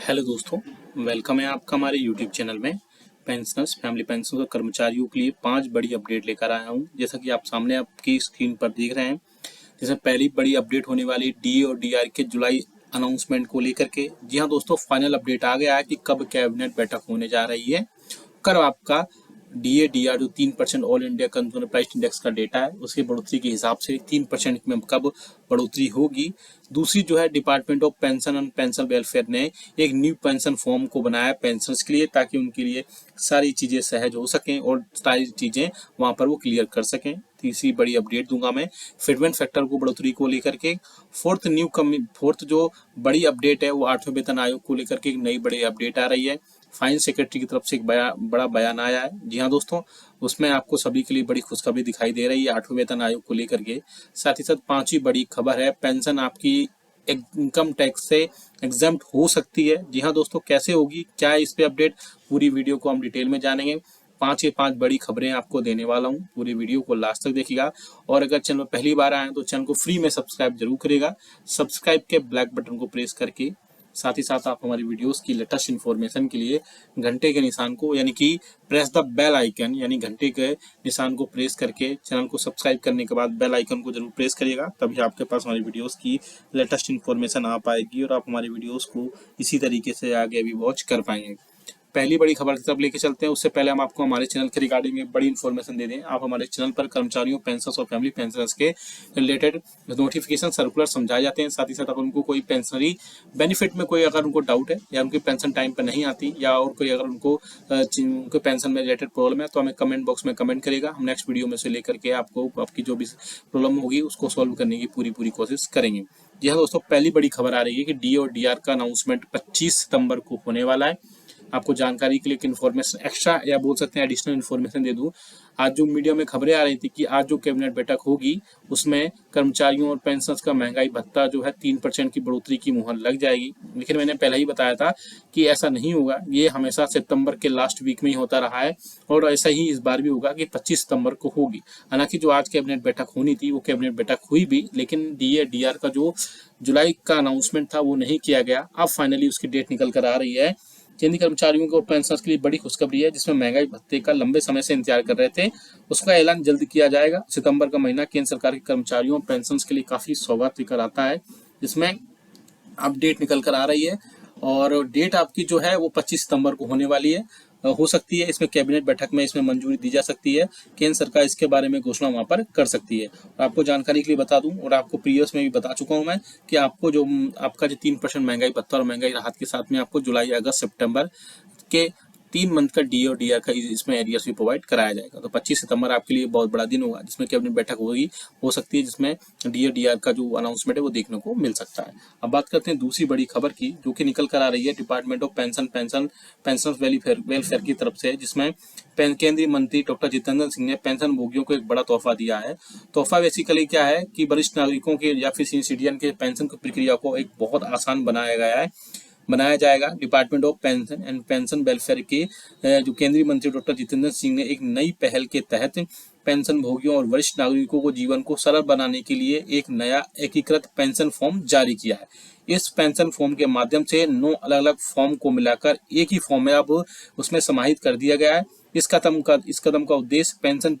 Hello दोस्तों, welcome है आपका हमारे यूट्यूब चैनल में। पेंशनर्स फैमिली पेंशन और कर्मचारियों के लिए 5 बड़ी अपडेट लेकर आया हूं। जैसा कि आप सामने आपकी स्क्रीन पर देख रहे हैं, जैसे पहली बड़ी अपडेट होने वाली डी और डीआर के जुलाई अनाउंसमेंट को लेकर के। जी हाँ दोस्तों, फाइनल अपडेट आ गया है कि कब कैबिनेट बैठक होने जा रही है। कर आपका डीए डीआर जो 3% all India consumer price index का डेटा है, उसकी बढ़ोतरी के हिसाब से 3% में कब बढ़ोतरी होगी। दूसरी जो है, department of pension and pension welfare ने एक न्यू पेंशन फॉर्म को बनाया पेंशनर्स के लिए, ताकि उनके लिए सारी चीज़ें सहज हो सकें और सारी चीज़ें वहाँ पर वो क्लियर कर सकें। तीसरी बड़ी अपडेट दूंगा मैं फिटमेंट फैक्टर को बढ़ोतरी को लेकर के। फोर्थ जो बड़ी अपडेट है वो 8वें वेतन आयोग को लेकर के एक नई बड़ी अपडेट आ रही है। फाइनेंस सेक्रेटरी की तरफ से एक बड़ा बयान आया है। जी हाँ दोस्तों, उसमें आपको सभी के लिए बड़ी खुशखबरी दिखाई दे रही है 8वें वेतन आयोग को लेकर के। साथ ही साथ 5वीं बड़ी खबर है, पेंशन आपकी इनकम टैक्स से एग्जेम्प्ट हो सकती है। जी हाँ दोस्तों, कैसे होगी, क्या है इस पे अपडेट, पूरी वीडियो को हम डिटेल में जानेंगे। 5 के 5 बड़ी खबरें आपको देने वाला हूँ, पूरी वीडियो को लास्ट तक देखिएगा। और अगर चैनल पर पहली बार आए तो चैनल को फ्री में सब्सक्राइब जरूर करेगा। सब्सक्राइब के ब्लैक बटन को प्रेस करके साथ ही साथ आप हमारी वीडियोस की लेटेस्ट इन्फॉर्मेशन के लिए घंटे के निशान को यानी कि प्रेस द बेल आइकन यानी घंटे के निशान को प्रेस करके चैनल को सब्सक्राइब करने के बाद बेल आइकन को जरूर प्रेस करिएगा, तभी आपके पास हमारी वीडियोस की लेटेस्ट इन्फॉर्मेशन आ पाएगी और आप हमारी वीडियोस को इसी तरीके से आगे भी वॉच कर पाएंगे। पहली बड़ी खबर की तरफ लेके चलते हैं। उससे पहले हम आपको हमारे चैनल के रिगार्डिंग एक बड़ी इन्फॉर्मेशन दे दें। आप हमारे चैनल पर कर्मचारियों पेंशनर्स और फैमिली पेंशनर्स के रिलेटेड नोटिफिकेशन सर्कुलर समझाए जाते हैं। साथ ही साथ अगर उनको कोई पेंशनरी बेनिफिट में कोई अगर उनको डाउट है या उनकी पेंशन टाइम पर नहीं आती या और कोई अगर उनके पेंशन में रिलेटेड प्रॉब्लम है तो हमें कमेंट बॉक्स में कमेंट करेगा। हम नेक्स्ट वीडियो में से लेकर के आपको आपकी जो भी प्रॉब्लम होगी उसको सॉल्व करने की पूरी कोशिश करेंगे। जी हाँ दोस्तों, पहली बड़ी खबर आ रही है कि डी और डीआर का अनाउंसमेंट 25 सितंबर को होने वाला है। आपको जानकारी के लिए एक इन्फॉर्मेशन एक्स्ट्रा या बोल सकते हैं एडिशनल इन्फॉर्मेशन दे दूं। आज जो मीडिया में खबरें आ रही थी कि आज जो कैबिनेट बैठक होगी उसमें कर्मचारियों और पेंशनर्स का महंगाई भत्ता जो है 3% की बढ़ोतरी की मुहर लग जाएगी। लेकिन मैंने पहले ही बताया था कि ऐसा नहीं होगा, ये हमेशा सितंबर के लास्ट वीक में ही होता रहा है और ऐसा ही इस बार भी होगा कि 25 सितंबर को होगी। हालांकि जो आज कैबिनेट बैठक होनी थी वो कैबिनेट बैठक हुई भी, लेकिन डीए डीआर का जो जुलाई का अनाउंसमेंट था वो नहीं किया गया। अब फाइनली उसकी डेट निकल कर आ रही है। केंद्रीय कर्मचारियों को और पेंशनर्स के लिए बड़ी खुशखबरी है, जिसमें महंगाई भत्ते का लंबे समय से इंतजार कर रहे थे उसका ऐलान जल्द किया जाएगा। सितंबर का महीना केंद्र सरकार के कर्मचारियों और पेंशनर्स के लिए काफी सौगात लेकर आता है, जिसमें अब डेट निकल कर आ रही है और डेट आपकी जो है वो 25 सितंबर को होने वाली है। हो सकती है इसमें कैबिनेट बैठक में इसमें मंजूरी दी जा सकती है, केंद्र सरकार इसके बारे में घोषणा वहां पर कर सकती है। और आपको जानकारी के लिए बता दूं और आपको प्रीवियस में भी बता चुका हूं मैं कि आपको जो आपका जो 3% महंगाई भत्ता और महंगाई राहत के साथ में आपको जुलाई अगस्त सितंबर के 3 मंथ का डी और डीआर का इसमें एरियर्स भी प्रोवाइड कराया जाएगा। तो 25 सितंबर आपके लिए बहुत बड़ा दिन होगा जिसमें कैबिनेट बैठक होगी, हो सकती है जिसमें डी और डीआर का जो अनाउंसमेंट है वो देखने को मिल सकता है। अब बात करते हैं दूसरी बड़ी खबर की, जो कि निकल कर आ रही है डिपार्टमेंट ऑफ पेंशन वेलफेयर की तरफ से, जिसमें केंद्रीय मंत्री डॉक्टर जितेंद्र सिंह ने पेंशन भोगियों को एक बड़ा तोहफा दिया है। तोहफा बेसिकली क्या है कि वरिष्ठ नागरिकों के या फिर सीनियर सिटीजन के पेंशन की प्रक्रिया को एक बहुत आसान बनाया जाएगा। Department of pension and pension welfare के जो केंद्रीय मंत्री डॉक्टर जितेंद्र सिंह ने एक नई पहल के तहत पेंशन भोगियों और वरिष्ठ नागरिकों को जीवन को सरल बनाने के लिए एक नया एकीकृत पेंशन फॉर्म जारी किया है। इस पेंशन फॉर्म के माध्यम से 9 अलग अलग फॉर्म को मिलाकर एक ही फॉर्म में अब उसमें समाहित कर दिया गया है। इस कदम का उद्देश्य पेंशन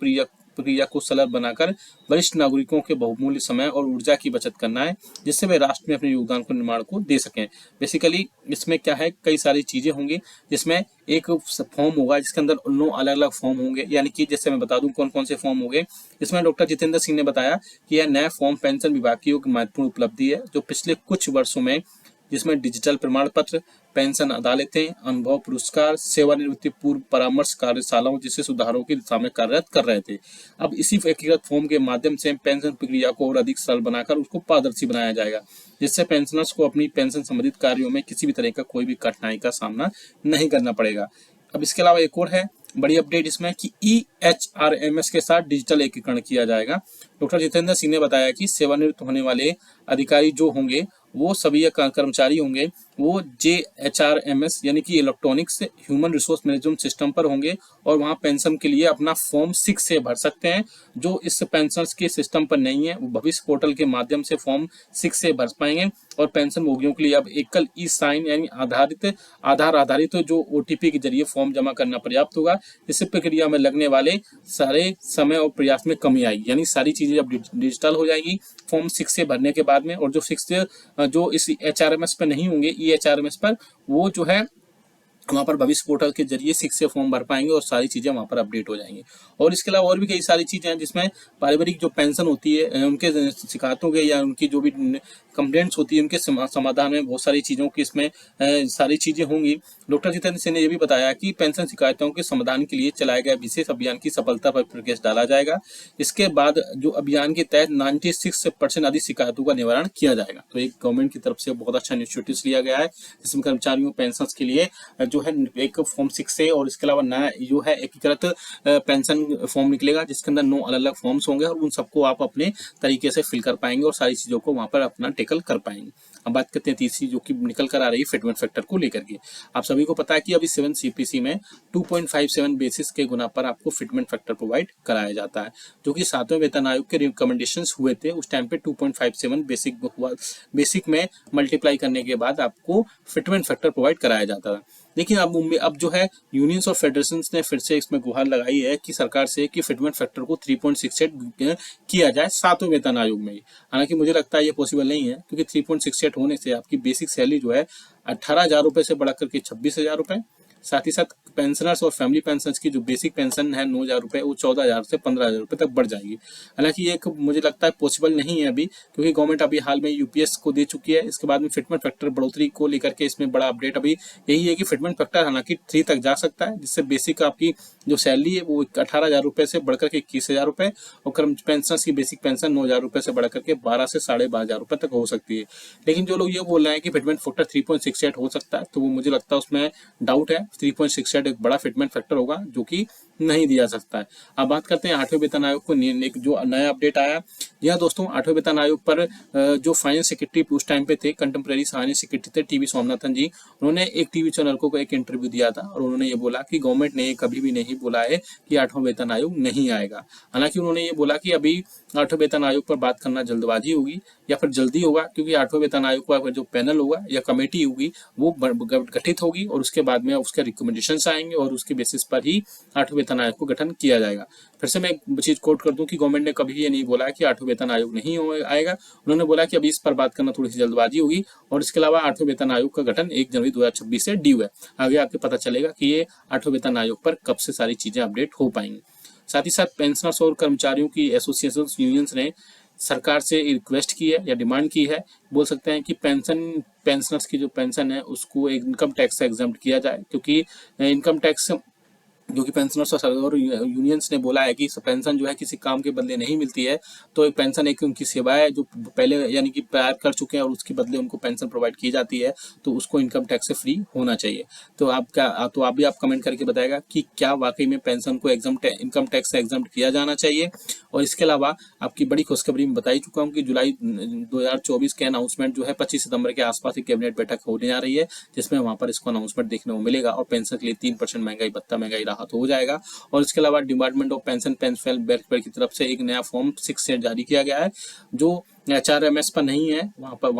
प्रक्रिया को सरल बनाकर वरिष्ठ नागरिकों के बहुमूल्य समय और ऊर्जा की बचत करना है, जिससे वे राष्ट्र में अपने योगदान को निर्माण को दे सकें। बेसिकली इसमें क्या है, कई सारी चीजें होंगी, जिसमें एक फॉर्म होगा जिसके अंदर 9 अलग अलग फॉर्म होंगे। यानी कि जैसे मैं बता दूं कौन कौन से फॉर्म होंगे। इसमें डॉक्टर जितेंद्र सिंह ने बताया कि यह नया फॉर्म पेंशन विभाग की एक महत्वपूर्ण उपलब्धि है, जो पिछले कुछ वर्षों में जिसमें डिजिटल प्रमाण पत्र, पेंशन अदालतें, अनुभव पुरस्कार, सेवानिवृत्ति पूर्व परामर्श कार्यशालाओं जैसे सुधारों की दिशा में कार्यरत कर रहे थे। अब इसी एकीकृत फॉर्म के माध्यम से पेंशन प्रक्रिया को और अधिक सरल बनाकर उसको पारदर्शी बनाया जाएगा, जिससे पेंशनर्स को अपनी पेंशन संबंधित कार्यों में किसी भी तरह का कोई भी कठिनाई का सामना नहीं करना पड़ेगा। अब इसके अलावा एक और है बड़ी अपडेट इसमें कि EHRMS के साथ डिजिटल एकीकरण किया जाएगा। डॉक्टर जितेंद्र सिंह ने बताया कि सेवानिवृत्त होने वाले अधिकारी जो होंगे वो सभी कर्मचारी होंगे वो JHRMS यानी कि electronics human resource management system पर होंगे और वहाँ पेंशन के लिए अपना फॉर्म 6 से भर सकते हैं। जो इस पेंशन के सिस्टम पर नहीं है वो भविष्य पोर्टल के माध्यम से फॉर्म 6 से भर पाएंगे और पेंशन भोगियों के लिए अब एकल ई साइन यानी आधार आधारित जो OTP के जरिए फॉर्म जमा करना पर्याप्त होगा। इससे प्रक्रिया में लगने वाले सारे समय और प्रयास में कमी आएगी, यानी सारी चीजें अब डिजिटल हो जाएगी फॉर्म 6 से भरने के बाद में। और जो 6 जो इस HRMS पर नहीं होंगे EHRMS पर, वो जो है वहाँ पर भविष्य पोर्टल के जरिए 6 से फॉर्म भर पाएंगे और सारी चीजें वहाँ पर अपडेट हो जाएंगी। और इसके अलावा और भी कई सारी चीजें हैं जिसमें पारिवारिक जो पेंशन होती है उनके शिकायतों के या उनकी जो भी कंप्लेंट्स होती है उनके समाधान में बहुत सारी चीजों की इसमें सारी चीजें होंगी। डॉक्टर जितेंद्र सिंह ने यह भी बताया कि पेंशन शिकायतों के समाधान के लिए चलाए गए विशेष अभियान की सफलता पर प्रकाश डाला जाएगा। इसके बाद जो अभियान के तहत 96% अधिक शिकायतों का निवारण किया जाएगा। तो एक गवर्नमेंट की तरफ से बहुत अच्छा इनिशिएटिव लिया गया है जिसमें कर्मचारियों पेंशन के लिए जो है एक फॉर्म 6 से, और इसके अलावा नया जो है एकीकृत पेंशन फॉर्म निकलेगा जिसके अंदर 9 अलग अलग फॉर्म्स होंगे और उन सबको आप अपने तरीके से फिल कर पाएंगे और सारी चीजों को वहां पर अपना टेकल कर पाएंगे। अब बात करते हैं तीसरी जो कि निकल कर आ रही है फिटमेंट फैक्टर को लेकर के। आप सभी को पता है कि अभी 7 CPC में 2.57 बेसिस के गुना पर आपको फिटमेंट फैक्टर प्रोवाइड कराया जाता है, जो कि 7वें वेतन आयोग के रिकमेंडेशंस हुए थे। उस टाइम पे 2.57 बेसिक में मल्टीप्लाई करने के बाद आपको फिटमेंट फैक्टर प्रोवाइड कराया जाता था। लेकिन अब जो है यूनियंस और फेडरेशंस ने फिर से इसमें गुहार लगाई है कि सरकार से कि फिटमेंट फैक्टर को 3.68 किया जाए 7वें वेतन आयोग में। हालांकि मुझे लगता है ये पॉसिबल नहीं है क्योंकि 3.68 होने से आपकी बेसिक सैलरी जो है 18,000 रुपए से बढ़कर के 26,000 रुपए, साथ ही साथ पेंशनर्स और फैमिली पेंशनर्स की जो बेसिक पेंशन है 9,000 रुपए वो 14,000 से 15,000 रुपए तक बढ़ जाएगी। हालांकि ये मुझे लगता है पॉसिबल नहीं है अभी, क्योंकि गवर्नमेंट अभी हाल में यूपीएस को दे चुकी है। इसके बाद में फिटमेंट फैक्टर बढ़ोतरी को लेकर के इसमें बड़ा अपडेट अभी यही है कि फिटमेंट फैक्टर हालांकि 3 तक जा सकता है, जिससे बेसिक आपकी जो सैलरी है वो 18,000 रुपए से बढ़कर के 21,000 रुपए और पेंशनर्स की बेसिक पेंशन 9,000 रुपए से बढ़कर के 12 से 12,500 रुपए तक हो सकती है। लेकिन जो लोग ये बोल रहे हैं कि फिटमेंट फैक्टर 3.68 हो सकता है, तो वो मुझे लगता है उसमें डाउट है। 3.68 एक बड़ा फिटमेंट फैक्टर होगा जो कि नहीं दिया सकता है। अब बात करते हैं 8वें वेतन आयोग को एक जो नया अपडेट आया। यह दोस्तों 8वें वेतन आयोग पर जो फाइनेंस सेक्रेटरी उस टाइम पे थे, कंटेम्प्रेरी फाइनेंस सेक्रेटरी थे टीवी स्वामीनाथन जी, उन्होंने एक टीवी चैनल को एक इंटरव्यू दिया था और उन्होंने ये बोला कि गवर्नमेंट ने कभी भी नहीं बोला है कि 8वां वेतन आयोग नहीं आएगा। हालांकि उन्होंने ये बोला कि अभी 8वें वेतन आयोग पर बात करना जल्दबाजी होगी या फिर जल्दी होगा, क्योंकि 8वें वेतन आयोग का जो पैनल होगा या कमेटी होगी वो गठित होगी और उसके बाद में उसके रिकमेंडेशंस आएंगे और उसके बेसिस पर ही 8वें वेतन आयोग को गठन किया जाएगा। फिर से मैं एक चीज कोट कर दूं कि गवर्नमेंट ने कभी ये नहीं बोला कि 8वें वेतन आयोग नहीं आएगा। उन्होंने बोला कि अभी इस पर बात करना थोड़ी सी जल्दबाजी होगी और इसके अलावा 8वें वेतन आयोग का गठन 1 जनवरी 2026 से ड्यू है। आगे आपको पता चलेगा कि ये 8वें वेतन आयोग पर कब से सारी चीजें अपडेट हो पाएंगी। साथ ही साथ पेंशनर्स और कर्मचारियों की एसोसिएशन यूनियंस ने सरकार से रिक्वेस्ट की है या डिमांड की है, बोल सकते हैं कि पेंशनर्स की जो पेंशन है उसको इनकम टैक्स से एग्जम्प्ट किया जाए, क्योंकि इनकम टैक्स जो कि पेंशनर्स और यूनियंस ने बोला है कि पेंशन जो है किसी काम के बदले नहीं मिलती है, तो एक पेंशन एक उनकी सेवा है जो पहले यानी कि प्यार कर चुके हैं और उसके बदले उनको पेंशन प्रोवाइड की जाती है, तो उसको इनकम टैक्स से फ्री होना चाहिए। तो आप भी कमेंट करके बताएगा कि क्या वाकई में पेंशन को इनकम टैक्स से एग्जम्प्ट किया जाना चाहिए। और इसके अलावा आपकी बड़ी खुशखबरी में बता ही चुका हूँ कि जुलाई 2024 के अनाउंसमेंट जो है 25 सितंबर के आसपास एक कैबिनेट बैठक होने जा रही है, जिसमें वहां पर इसको अनाउंसमेंट देखने को मिलेगा और पेंशन के लिए 3% महंगाई भत्ता महंगाई राहत हो जाएगा। और इसके अलावा डिपार्टमेंट ऑफ पेंशन वेलफेयर की तरफ से एक नया फॉर्म 6 से जारी किया गया है जो HRMS पर नहीं है, वहाँ पर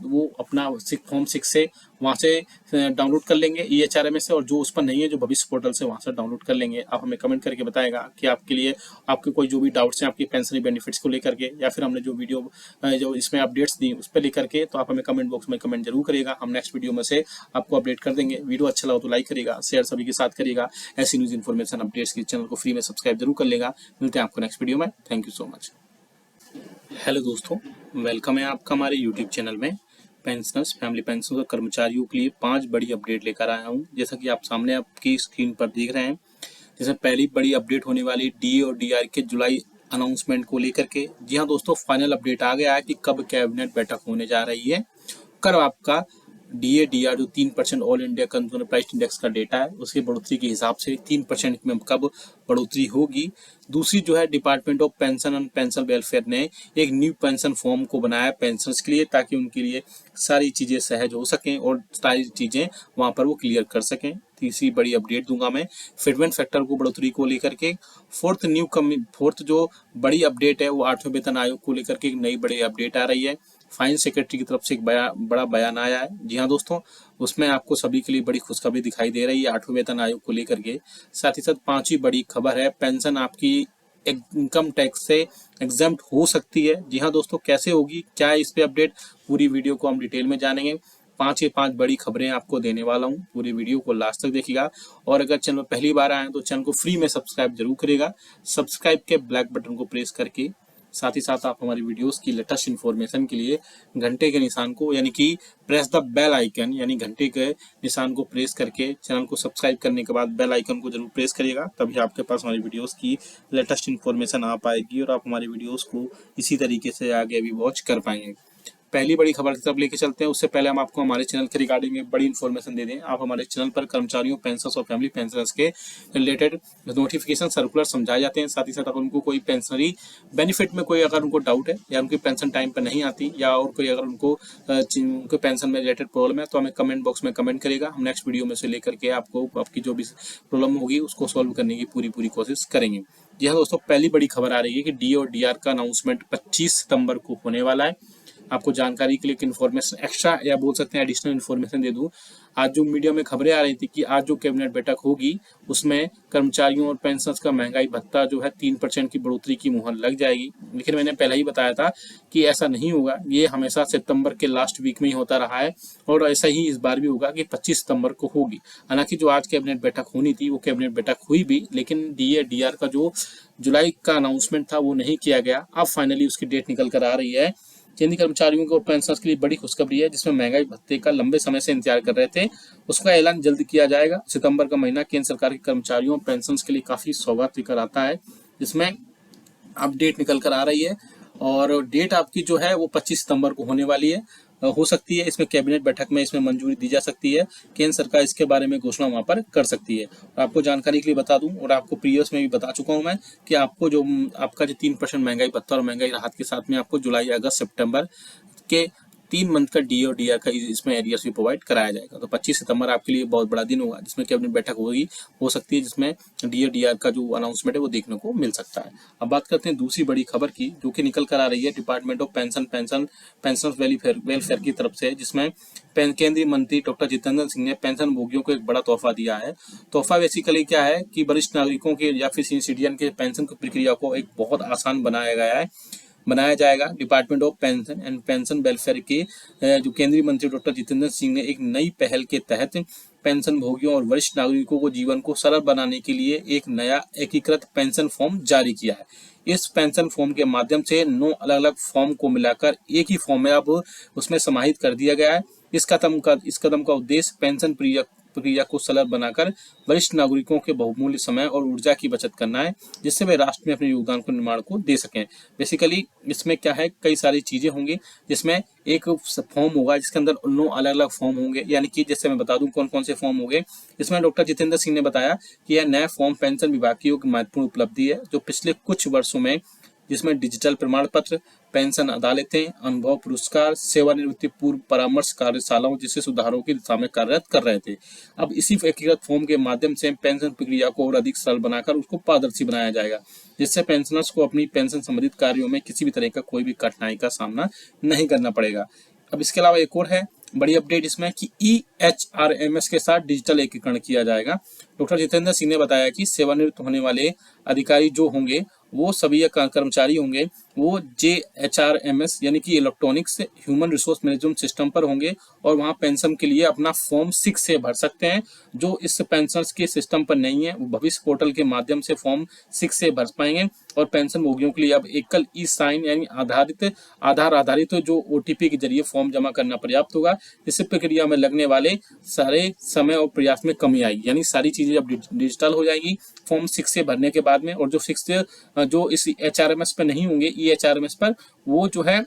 वो अपना फॉर्म 6 से वहाँ से डाउनलोड कर लेंगे EHRMS से, और जो उस पर नहीं है जो भविष्य पोर्टल से वहाँ से डाउनलोड कर लेंगे। आप हमें कमेंट करके बताएगा कि आपके लिए आपके कोई जो भी डाउट्स हैं आपकी पेंशन बेनिफिट्स को लेकर के, या फिर हमने जो वीडियो जो इसमें अपडेट्स दी उस पर लेकर के, तो आप हमें कमेंट बॉक्स में कमेंट जरूर करिएगा। हम नेक्स्ट वीडियो में से आपको अपडेट कर देंगे। वीडियो अच्छा लगा तो लाइक करिएगा, शेयर सभी के साथ करिएगा। ऐसी न्यूज इन्फॉर्मेशन अपडेट्स के चैनल को फ्री में सब्सक्राइब जरूर कर लेगा। मिलते हैं आपको नेक्स्ट वीडियो में। Thank you so much. Hello दोस्तों, वेलकम है आपका हमारे यूट्यूब चैनल में। पेंशनर्स फैमिली पेंशन और कर्मचारियों के लिए 5 बड़ी अपडेट लेकर आया हूं, जैसा कि आप सामने आपकी स्क्रीन पर देख रहे हैं। जैसे पहली बड़ी अपडेट होने वाली DA और DR के जुलाई अनाउंसमेंट को लेकर के। जी हाँ दोस्तों, फाइनल अपडेट आ गया है कि कब कैबिनेट बैठक होने जा रही है, कब आपका DADR जो 3% all India consumer price index का डेटा है, उसकी बढ़ोतरी के हिसाब से 3% में कब बढ़ोतरी होगी। दूसरी जो है department of pension and pension welfare ने एक न्यू पेंशन फॉर्म को बनाया पेंशनर्स के लिए, ताकि उनके लिए सारी चीज़ें सहज हो सकें और सारी चीज़ें वहाँ पर वो क्लियर कर सकें। तीसरी बड़ी अपडेट दूंगा मैं फिटमेंट फैक्टर को बढ़ोतरी को लेकर के। फोर्थ जो बड़ी अपडेट है वो 8वें वेतन आयोग को लेकर के एक नई बड़ी अपडेट आ रही है। फाइनेंस सेक्रेटरी की तरफ से एक बड़ा बयान आया है। जी हाँ दोस्तों, उसमें आपको सभी के लिए बड़ी खुशखबरी दिखाई दे रही है 8वें वेतन आयोग को लेकर के। साथ ही साथ 5वीं बड़ी खबर है, पेंशन आपकी इनकम टैक्स से एग्जम्प्ट हो सकती है। जी हाँ दोस्तों, कैसे होगी, क्या है इस पे अपडेट, पूरी वीडियो को हम डिटेल में जानेंगे। 5 बड़ी खबरें आपको देने वाला हूँ, पूरी वीडियो को लास्ट तक देखिएगा। और अगर चैनल पहली बार आए तो चैनल को फ्री में सब्सक्राइब जरूर करिएगा। सब्सक्राइब के ब्लैक बटन को प्रेस करके साथ ही साथ आप हमारी वीडियोस की लेटेस्ट इन्फॉर्मेशन के लिए घंटे के निशान को यानी कि प्रेस द बेल आइकन यानी घंटे के निशान को प्रेस करके चैनल को सब्सक्राइब करने के बाद बेल आइकन को जरूर प्रेस करिएगा, तभी आपके पास हमारी वीडियोस की लेटेस्ट इन्फॉर्मेशन आ पाएगी और आप हमारी वीडियोस को इसी तरीके से आगे भी वॉच कर पाएंगे। पहली बड़ी खबर की तरफ लेके चलते हैं। उससे पहले हम आपको हमारे चैनल के रिगार्डिंग एक बड़ी इन्फॉर्मेशन दे दें। आप हमारे चैनल पर कर्मचारियों, पेंशनर्स और फैमिली पेंशनर्स के रिलेटेड नोटिफिकेशन सर्कुलर समझाए जाते हैं। साथ ही साथ अगर उनको कोई पेंशनरी बेनिफिट में कोई अगर उनको डाउट है या उनकी पेंशन टाइम पर नहीं आती या और कोई अगर उनके पेंशन में रिलेटेड प्रॉब्लम है तो हमें कमेंट बॉक्स में कमेंट करेगा। हम नेक्स्ट वीडियो में से लेकर के आपको आपकी जो भी प्रॉब्लम होगी उसको सॉल्व करने की पूरी कोशिश करेंगे। जी हाँ दोस्तों, पहली बड़ी खबर आ रही है कि डी और डीआर का अनाउंसमेंट 25 सितंबर को होने वाला है। आपको जानकारी के लिए एक इन्फॉर्मेशन एक्स्ट्रा या बोल सकते हैं एडिशनल इन्फॉर्मेशन दे दूं। आज जो मीडिया में खबरें आ रही थी कि आज जो कैबिनेट बैठक होगी उसमें कर्मचारियों और पेंशनर्स का महंगाई भत्ता जो है 3% की बढ़ोतरी की मुहर लग जाएगी, लेकिन मैंने पहले ही बताया था कि ऐसा नहीं होगा। ये हमेशा सितंबर के लास्ट वीक में ही होता रहा है और ऐसा ही इस बार भी होगा कि 25 सितंबर को होगी। हालांकि जो आज कैबिनेट बैठक होनी थी वो कैबिनेट बैठक हुई भी, लेकिन DADR का जो जुलाई का अनाउंसमेंट था वो नहीं किया गया। अब फाइनली उसकी डेट निकल कर आ रही है। केंद्रीय कर्मचारियों को और पेंशनर्स के लिए बड़ी खुशखबरी है, जिसमें महंगाई भत्ते का लंबे समय से इंतजार कर रहे थे उसका ऐलान जल्द किया जाएगा। सितंबर का महीना केंद्र सरकार के कर्मचारियों और पेंशनर्स के लिए काफी सौगात लेकर आता है, जिसमें अब डेट निकल कर आ रही है और डेट आपकी जो है वो 25 सितंबर को होने वाली है। हो सकती है इसमें कैबिनेट बैठक में इसमें मंजूरी दी जा सकती है, केंद्र सरकार इसके बारे में घोषणा वहां पर कर सकती है। और आपको जानकारी के लिए बता दूं और आपको प्रीवियस में भी बता चुका हूं मैं कि आपको जो आपका जो 3% महंगाई भत्ता और महंगाई राहत के साथ में आपको जुलाई, अगस्त, सितंबर के 3 मंथ का डी और डीआर का इसमें एरियर्स भी प्रोवाइड कराया जाएगा। तो 25 सितंबर आपके लिए बहुत बड़ा दिन होगा जिसमें कैबिनेट बैठक होगी, हो सकती है जिसमें डी और डीआर का जो अनाउंसमेंट है वो देखने को मिल सकता है। अब बात करते हैं दूसरी बड़ी खबर की, जो कि निकल कर आ रही है डिपार्टमेंट ऑफ पेंशन वेलफेयर की तरफ से, जिसमें केंद्रीय मंत्री डॉक्टर जितेंद्र सिंह ने पेंशन भोगियों को एक बड़ा तोहफा दिया है। तोहफा बेसिकली क्या है कि वरिष्ठ नागरिकों के या फिर सीनियर सिटीजन के पेंशन की प्रक्रिया को एक बहुत आसान बनाया जाएगा। Department of pension and pension welfare के जो केंद्रीय मंत्री डॉक्टर जितेंद्र सिंह ने एक नई पहल के तहत पेंशन भोगियों और वरिष्ठ नागरिकों को जीवन को सरल बनाने के लिए एक नया एकीकृत पेंशन फॉर्म जारी किया है। इस पेंशन फॉर्म के माध्यम से 9 अलग अलग फॉर्म को मिलाकर एक ही फॉर्म में अब उसमें समाहित कर दिया गया है। इस कदम का उद्देश्य पेंशन प्रक्रिया को सरल बनाकर वरिष्ठ नागरिकों के बहुमूल्य समय और ऊर्जा की बचत करना है, जिससे वे राष्ट्र में अपने योगदान को निर्माण को दे सकें। बेसिकली इसमें क्या है, कई सारी चीजें होंगी, जिसमें एक फॉर्म होगा जिसके अंदर 9 अलग अलग फॉर्म होंगे, यानी कि जैसे मैं बता दूं कौन कौन से फॉर्म होंगे। इसमें डॉक्टर जितेंद्र सिंह ने बताया कि यह नया फॉर्म पेंशन विभाग की एक महत्वपूर्ण उपलब्धि है, जो पिछले कुछ वर्षों में जिसमें डिजिटल प्रमाण पत्र, पेंशन अदालतें, अनुभव पुरस्कार, सेवानिवृत्ति पूर्व परामर्श कार्यशालाओं जैसे सुधारों की दिशा में कार्यरत कर रहे थे। अब इसी एकीकृत फॉर्म के माध्यम से पेंशन प्रक्रिया को और अधिक सरल बनाकर उसको पारदर्शी बनाया जाएगा, जिससे पेंशनर्स को अपनी पेंशन संबंधित कार्यों में किसी भी तरह का कोई भी कठिनाई का सामना नहीं करना पड़ेगा। अब इसके अलावा एक और है बड़ी अपडेट इसमें कि EHRMS के साथ डिजिटल एकीकरण किया जाएगा। डॉक्टर जितेंद्र सिंह ने बताया कि सेवानिवृत्त होने वाले अधिकारी जो होंगे वो सभी कर्मचारी होंगे वो JHRMS यानी कि electronics human resource management system पर होंगे और वहाँ पेंशन के लिए अपना फॉर्म 6 से भर सकते हैं। जो इस पेंशनर्स के सिस्टम पर नहीं है वो भविष्य पोर्टल के माध्यम से फॉर्म 6 से भर पाएंगे और पेंशन भोगियों के लिए अब एकल ई-साइन यानी आधार आधारित जो OTP के जरिए फॉर्म जमा करना पर्याप्त होगा। इससे प्रक्रिया में लगने वाले सारे समय और प्रयास में कमी आएगी, यानी सारी चीजें अब डिजिटल हो जाएगी फॉर्म 6 से भरने के बाद में। और जो 6 जो इस HRMS पर नहीं होंगे, EHRMS पर, वो जो है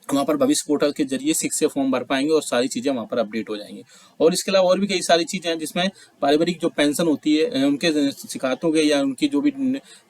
वहाँ पर भविष्य पोर्टल के जरिए 6 से फॉर्म भर पाएंगे और सारी चीज़ें वहाँ पर अपडेट हो जाएंगी। और इसके अलावा और भी कई सारी चीज़ें हैं जिसमें पारिवारिक जो पेंशन होती है उनके शिकायतों के या उनकी जो भी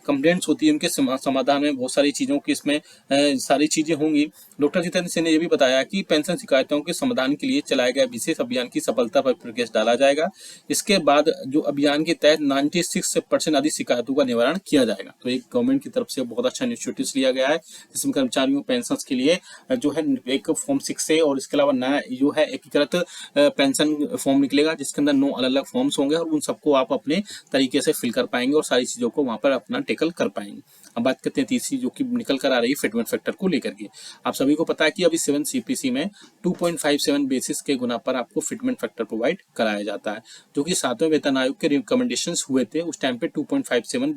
कंप्लेंट्स होती है उनके समाधान में बहुत सारी चीज़ों की इसमें सारी चीज़ें होंगी। डॉक्टर जितेंद्र सिंह ने यह भी बताया कि पेंशन शिकायतों के समाधान के लिए चलाए गए विशेष अभियान की सफलता पर प्रकाश डाला जाएगा। इसके बाद जो अभियान के तहत 96% अधिक शिकायतों का निवारण किया जाएगा। तो एक गवर्नमेंट की तरफ से बहुत अच्छा इनिशिएटिव लिया गया है जिसमें कर्मचारियों पेंशन के लिए जो है एक फॉर्म 6 है और इसके अलावा नया जो है एकीकृत पेंशन फॉर्म निकलेगा जिसके अंदर 9 अलग अलग फॉर्म्स होंगे और उन सबको आप अपने तरीके से फिल कर पाएंगे और सारी चीज़ों को वहाँ पर अपना टेकल कर पाएंगे। अब बात करते हैं तीसरी जो कि निकल कर आ रही है फिटमेंट फैक्टर को लेकर के। आप सभी को पता है कि अभी 7 CPC में 2.57 बेसिस के गुना पर आपको फिटमेंट फैक्टर प्रोवाइड कराया जाता है, जो कि 7वें वेतन आयोग के रिकमेंडेशंस हुए थे। उस टाइम पे 2.57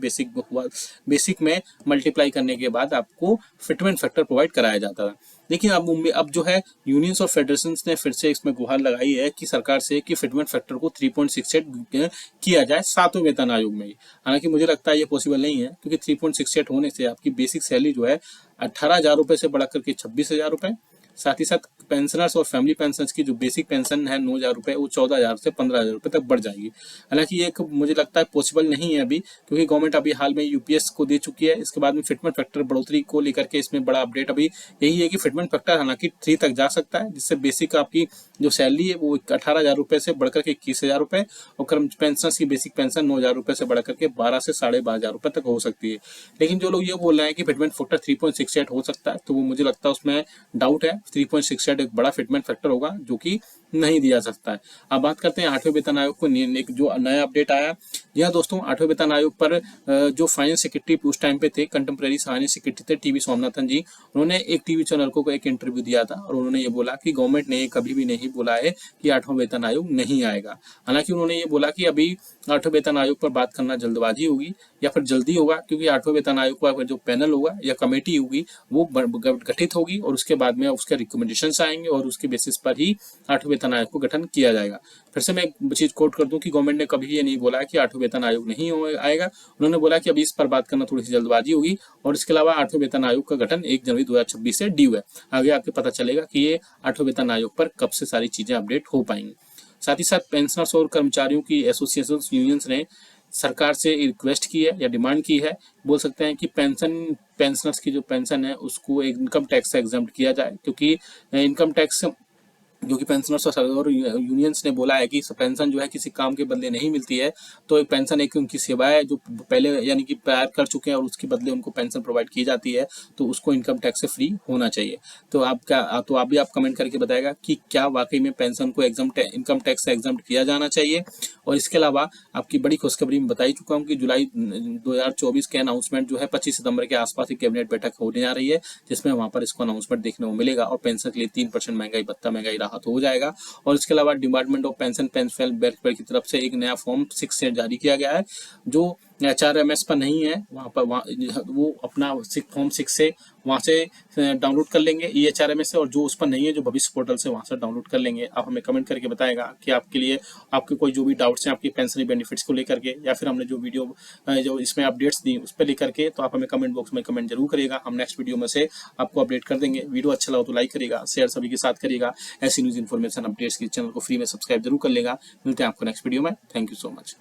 बेसिक में मल्टीप्लाई करने के बाद आपको फिटमेंट फैक्टर प्रोवाइड कराया जाता है। लेकिन अब जो है यूनियंस और फेडरेशंस ने फिर से इसमें गुहार लगाई है कि सरकार से कि फिटमेंट फैक्टर को 3.68 किया जाए 7वें वेतन आयोग में ही। हालांकि मुझे लगता है ये पॉसिबल नहीं है क्योंकि 3.68 होने से आपकी बेसिक सैलरी जो है 18,000 रुपये से बढ़कर के 26,000 रुपये, साथ ही साथ पेंशनर्स और फैमिली पेंशनर्स की जो बेसिक पेंशन है 9,000 रुपये वो 14,000 से 15,000 रुपये तक बढ़ जाएगी। हालांकि ये मुझे लगता है पॉसिबल नहीं है अभी क्योंकि गवर्नमेंट अभी हाल में यूपीएस को दे चुकी है। इसके बाद में फिटमेंट फैक्टर बढ़ोतरी को लेकर के इसमें बड़ा अपडेट अभी यही है कि फिटमेंट फैक्टर हालांकि 3 तक जा सकता है जिससे बेसिक आपकी जो सैलरी है वो 18,000 रुपये से बढ़कर के 21,000 रुपये और पेंशनर्स की बेसिक पेंशन 9,000 रुपये से बढ़कर के 12 से 12,500 रुपये तक हो सकती है। लेकिन जो लोग ये बोल रहे हैं कि फिटमेंट फैक्टर 3.68 हो सकता है तो वो मुझे लगता है उसमें डाउट है। 3.68 एक बड़ा फिटमेंट फैक्टर होगा जो कि नहीं दिया सकता है। अब बात करते हैं 8वें वेतन आयोग को एक जो नया अपडेट आया। यह दोस्तों 8वें वेतन आयोग पर जो फाइनेंस सेक्रेटरी उस टाइम पे थे, कंटेम्प्रेरी फाइनेंस सेक्रेटरी थे टीवी स्वामीनाथन जी, उन्होंने एक टीवी चैनल को एक इंटरव्यू दिया था और उन्होंने ये बोला कि गवर्नमेंट ने कभी भी नहीं बोला है कि 8वां वेतन आयोग नहीं आएगा। हालांकि उन्होंने ये बोला कि अभी 8वें वेतन आयोग पर बात करना जल्दबाजी होगी या फिर जल्दी होगा क्योंकि 8वें वेतन आयोग का जो पैनल होगा या कमेटी होगी वो गठित होगी और उसके बाद में उसके रिकमेंडेशंस आएंगे और उसके बेसिस पर ही 8वें वेतन आयोग को गठन किया जाएगा। फिर से मैं एक चीज कोट कर दूं कि गवर्नमेंट ने कभी ये नहीं बोला कि 8वें वेतन आयोग नहीं आएगा। उन्होंने बोला कि अभी इस पर बात करना थोड़ी सी जल्दबाजी होगी और इसके अलावा 8वें वेतन आयोग का गठन 1 जनवरी 2026 से ड्यू है। आगे आपको पता चलेगा कि ये 8वें वेतन आयोग पर कब से सारी चीजें अपडेट हो पाएंगी। साथ ही साथ पेंशनर्स और कर्मचारियों की एसोसिएशन यूनियंस ने सरकार से रिक्वेस्ट की है या डिमांड की है, बोल सकते हैं कि पेंशनर्स की जो पेंशन है उसको इनकम टैक्स से एग्जम्प्ट किया जाए क्योंकि इनकम टैक्स जो कि पेंशनर्स और यूनियंस ने बोला है कि पेंशन जो है किसी काम के बदले नहीं मिलती है, तो एक पेंशन एक उनकी सेवा है जो पहले यानी कि प्यार कर चुके हैं और उसके बदले उनको पेंशन प्रोवाइड की जाती है, तो उसको इनकम टैक्स से फ्री होना चाहिए। तो आप भी कमेंट करके बताएगा कि क्या वाकई में पेंशन को इनकम टैक्स से एग्जम्प्ट किया जाना चाहिए। और इसके अलावा आपकी बड़ी खुशखबरी में बता ही चुका हूँ कि जुलाई 2024 के अनाउंसमेंट जो है 25 सितंबर के आसपास एक कैबिनेट बैठक होने जा रही है जिसमें वहां पर इसको अनाउंसमेंट देखने को मिलेगा और पेंशन के लिए 3% महंगाई भत्ता महंगाई राहत हो जाएगा। और इसके अलावा डिपार्टमेंट ऑफ पेंशन वेलफेयर की तरफ से एक नया फॉर्म 6 से जारी किया गया है जो HRMS पर नहीं है, वहाँ पर वो अपना फॉर्म 6 से वहाँ से डाउनलोड कर लेंगे EHRMS से, और जो उस पर नहीं है जो भविष्य पोर्टल से वहाँ से डाउनलोड कर लेंगे। आप हमें कमेंट करके बताएगा कि आपके लिए आपके कोई जो भी डाउट्स हैं आपकी पेंशन बेनिफिट्स को लेकर के या फिर हमने जो वीडियो जो इसमें अपडेट्स दी उस पर लेकर के, तो आप हमें कमेंट बॉक्स में कमेंट जरूर करिएगा। हम नेक्स्ट वीडियो में से आपको अपडेट कर देंगे। वीडियो अच्छा लगा तो लाइक करिएगा, शेयर सभी के साथ करिएगा। ऐसी न्यूज इन्फॉर्मेशन अपडेट्स के चैनल को फ्री में सब्सक्राइब जरूर कर लेगा। मिलते हैं आपको नेक्स्ट वीडियो में। Thank you so much.